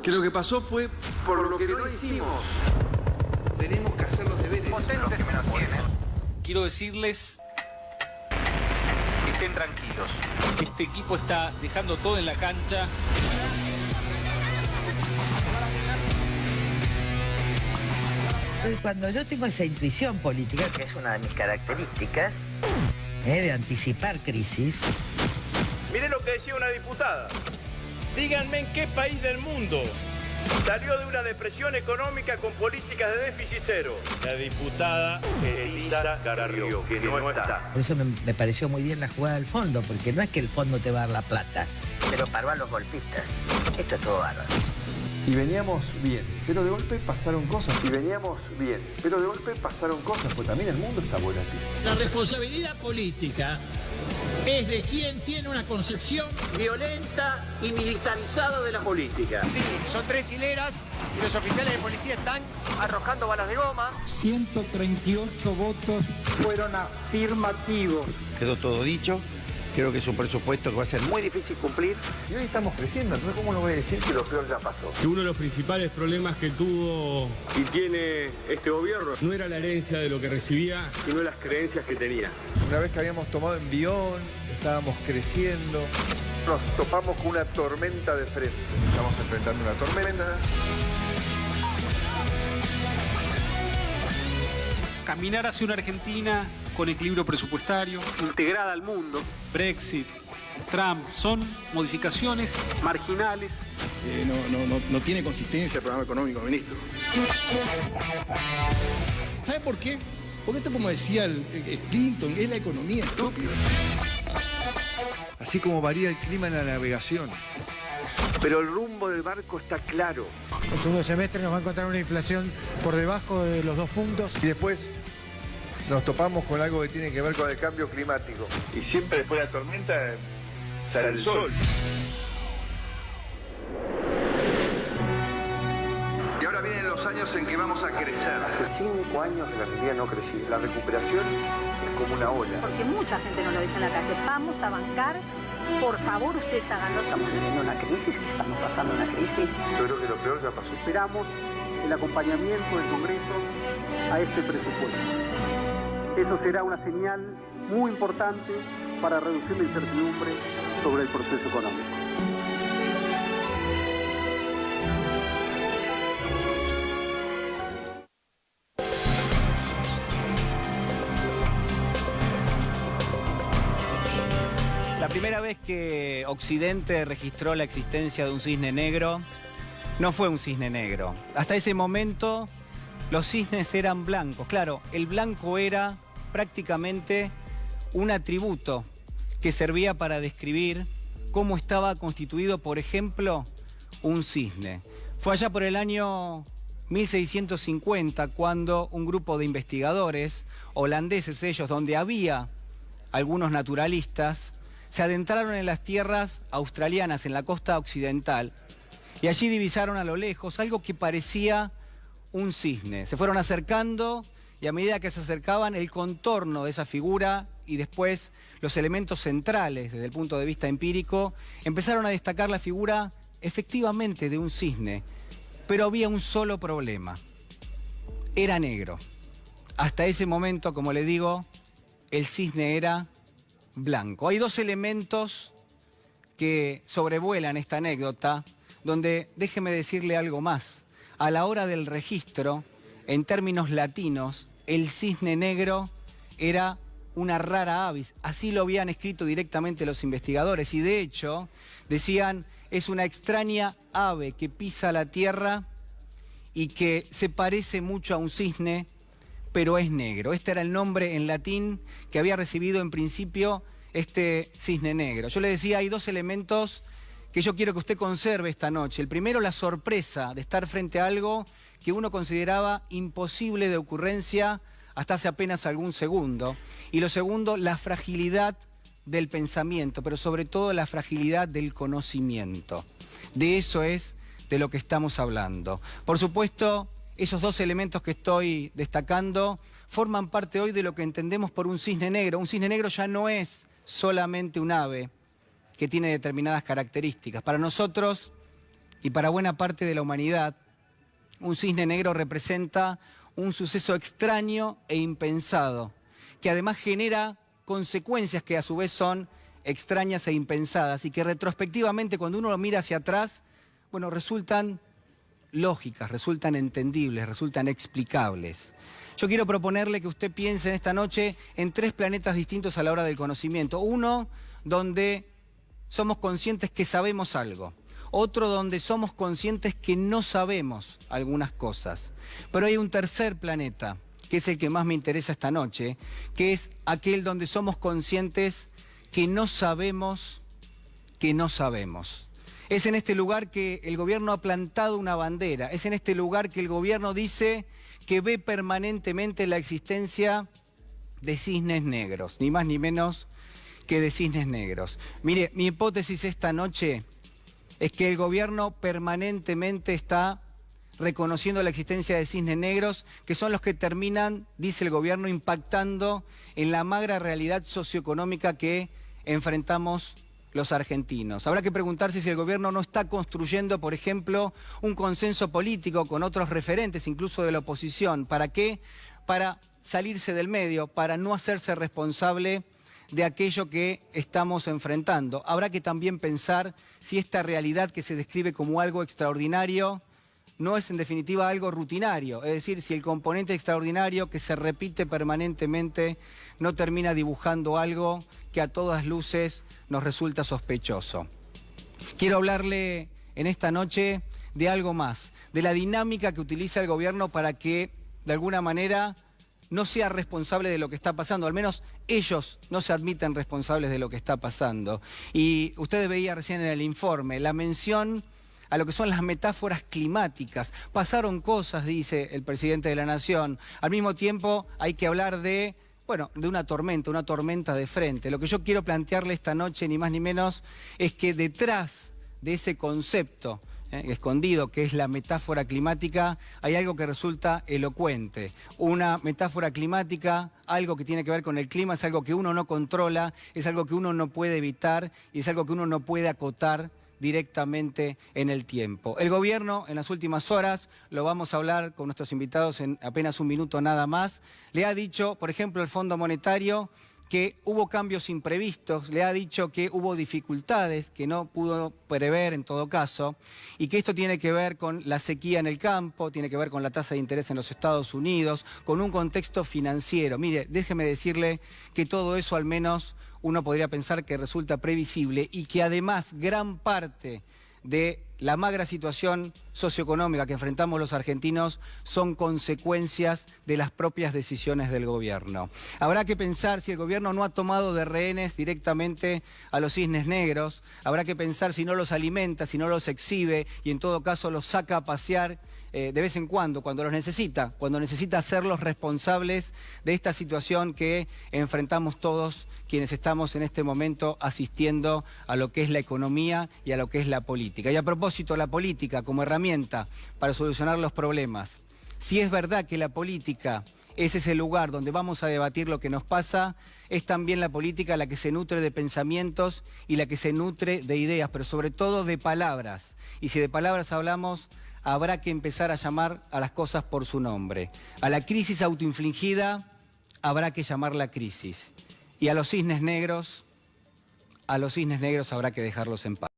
Que lo que pasó fue por lo que no hicimos. Tenemos que hacer los deberes. Potentes que menos tienen. Quiero decirles que estén tranquilos. Este equipo está dejando todo en la cancha. Cuando yo tengo esa intuición política, que es una de mis características, de anticipar crisis. Miren lo que decía una diputada. Díganme en qué país del mundo salió de una depresión económica con políticas de déficit cero. La diputada Elisa Carrió, que no está. Por eso me pareció muy bien la jugada del fondo, porque no es que el fondo te va a dar la plata, pero paró a los golpistas. Esto es todo bárbaro. Y veníamos bien, pero de golpe pasaron cosas. Y veníamos bien, pero de golpe pasaron cosas, porque también el mundo está volátil. La responsabilidad política es de quien tiene una concepción Violenta y militarizada de la política. Sí, son 3 hileras y los oficiales de policía están arrojando balas de goma. 138 votos. Fueron afirmativos. Quedó todo dicho. Creo que es un presupuesto que va a ser muy difícil cumplir. Y hoy estamos creciendo, entonces ¿cómo no voy a decir que lo peor ya pasó? Que uno de los principales problemas que tuvo Y tiene este gobierno, no era la herencia de lo que recibía, sino las creencias que tenía. Una vez que habíamos tomado envión, estábamos creciendo, nos topamos con una tormenta de frente. Estamos enfrentando una tormenta. Caminar hacia una Argentina con equilibrio presupuestario, integrada al mundo, Brexit, Trump, son modificaciones marginales. No tiene consistencia el programa económico, ministro. ¿Sabe por qué? Porque esto, como decía el Clinton, es la economía estúpida. Así como varía el clima en la navegación. Pero el rumbo del barco está claro. El segundo semestre nos va a encontrar una inflación por debajo de los 2 puntos. Y después nos topamos con algo que tiene que ver con el cambio climático. Y siempre después de la tormenta sale el sol. Y ahora vienen los años en que vamos a crecer. Hace 5 años que la Argentina no crecía. La recuperación es como una ola. Porque mucha gente nos lo dice en la calle. Vamos a bancar. Por favor, ustedes háganlo. Estamos viviendo una crisis, estamos pasando una crisis. Yo creo que lo peor ya pasó. Esperamos el acompañamiento del Congreso a este presupuesto. Eso será una señal muy importante para reducir la incertidumbre sobre el proceso económico. La primera vez que Occidente registró la existencia de un cisne negro, no fue un cisne negro. Hasta ese momento los cisnes eran blancos. Claro, el blanco era prácticamente un atributo que servía para describir cómo estaba constituido, por ejemplo, un cisne. Fue allá por el año 1650 cuando un grupo de investigadores, holandeses ellos, donde había algunos naturalistas, se adentraron en las tierras australianas, en la costa occidental, y allí divisaron a lo lejos algo que parecía un cisne. Se fueron acercando y a medida que se acercaban, el contorno de esa figura y después los elementos centrales desde el punto de vista empírico empezaron a destacar la figura efectivamente de un cisne. Pero había un solo problema. Era negro. Hasta ese momento, como le digo, el cisne era blanco. Hay 2 elementos que sobrevuelan esta anécdota, donde, déjeme decirle algo más, a la hora del registro, en términos latinos, el cisne negro era una rara avis. Así lo habían escrito directamente los investigadores y de hecho decían, es una extraña ave que pisa la tierra y que se parece mucho a un cisne, pero es negro. Este era el nombre en latín que había recibido en principio este cisne negro. Yo le decía, hay 2 elementos que yo quiero que usted conserve esta noche. El primero, la sorpresa de estar frente a algo que uno consideraba imposible de ocurrencia hasta hace apenas algún segundo. Y lo segundo, la fragilidad del pensamiento, pero sobre todo la fragilidad del conocimiento. De eso es de lo que estamos hablando. Por supuesto, esos 2 elementos que estoy destacando forman parte hoy de lo que entendemos por un cisne negro. Un cisne negro ya no es solamente un ave que tiene determinadas características. Para nosotros, y para buena parte de la humanidad, un cisne negro representa un suceso extraño e impensado, que además genera consecuencias que a su vez son extrañas e impensadas y que retrospectivamente cuando uno lo mira hacia atrás, bueno, resultan lógicas, resultan entendibles, resultan explicables. Yo quiero proponerle que usted piense en esta noche en 3 planetas distintos a la hora del conocimiento. Uno donde somos conscientes que sabemos algo. Otro donde somos conscientes que no sabemos algunas cosas. Pero hay un tercer planeta, que es el que más me interesa esta noche, que es aquel donde somos conscientes que no sabemos que no sabemos. Es en este lugar que el gobierno ha plantado una bandera, es en este lugar que el gobierno dice que ve permanentemente la existencia de cisnes negros, ni más ni menos que de cisnes negros. Mire, mi hipótesis esta noche es que el gobierno permanentemente está reconociendo la existencia de cisnes negros, que son los que terminan, dice el gobierno, impactando en la magra realidad socioeconómica que enfrentamos los argentinos. Habrá que preguntarse si el gobierno no está construyendo, por ejemplo, un consenso político con otros referentes, incluso de la oposición. ¿Para qué? Para salirse del medio, para no hacerse responsable de aquello que estamos enfrentando. Habrá que también pensar si esta realidad que se describe como algo extraordinario no es en definitiva algo rutinario, es decir, si el componente extraordinario que se repite permanentemente no termina dibujando algo que a todas luces nos resulta sospechoso. Quiero hablarle en esta noche de algo más, de la dinámica que utiliza el gobierno para que, de alguna manera, no sea responsable de lo que está pasando, al menos ellos no se admiten responsables de lo que está pasando. Y usted veía recién en el informe la mención a lo que son las metáforas climáticas. Pasaron cosas, dice el presidente de la Nación. Al mismo tiempo hay que hablar de, bueno, de una tormenta de frente. Lo que yo quiero plantearle esta noche, ni más ni menos, es que detrás de ese concepto escondido, que es la metáfora climática, hay algo que resulta elocuente. Una metáfora climática, algo que tiene que ver con el clima, es algo que uno no controla, es algo que uno no puede evitar y es algo que uno no puede acotar directamente en el tiempo. El gobierno, en las últimas horas, lo vamos a hablar con nuestros invitados en apenas un minuto nada más, le ha dicho, por ejemplo, el Fondo Monetario, que hubo cambios imprevistos, le ha dicho que hubo dificultades que no pudo prever en todo caso, y que esto tiene que ver con la sequía en el campo, tiene que ver con la tasa de interés en los Estados Unidos, con un contexto financiero. Mire, déjeme decirle que todo eso al menos uno podría pensar que resulta previsible y que además gran parte de la magra situación socioeconómica que enfrentamos los argentinos son consecuencias de las propias decisiones del gobierno. Habrá que pensar si el gobierno no ha tomado de rehenes directamente a los cisnes negros, habrá que pensar si no los alimenta, si no los exhibe y en todo caso los saca a pasear de vez en cuando los necesita, cuando necesita hacerlos responsables de esta situación que enfrentamos todos quienes estamos en este momento asistiendo a lo que es la economía y a lo que es la política. Y a propósito, la política como herramienta para solucionar los problemas. Si es verdad que la política es ese lugar donde vamos a debatir lo que nos pasa, es también la política la que se nutre de pensamientos y la que se nutre de ideas, pero sobre todo de palabras. Y si de palabras hablamos, habrá que empezar a llamar a las cosas por su nombre. A la crisis autoinfligida habrá que llamarla crisis. Y a los cisnes negros habrá que dejarlos en paz.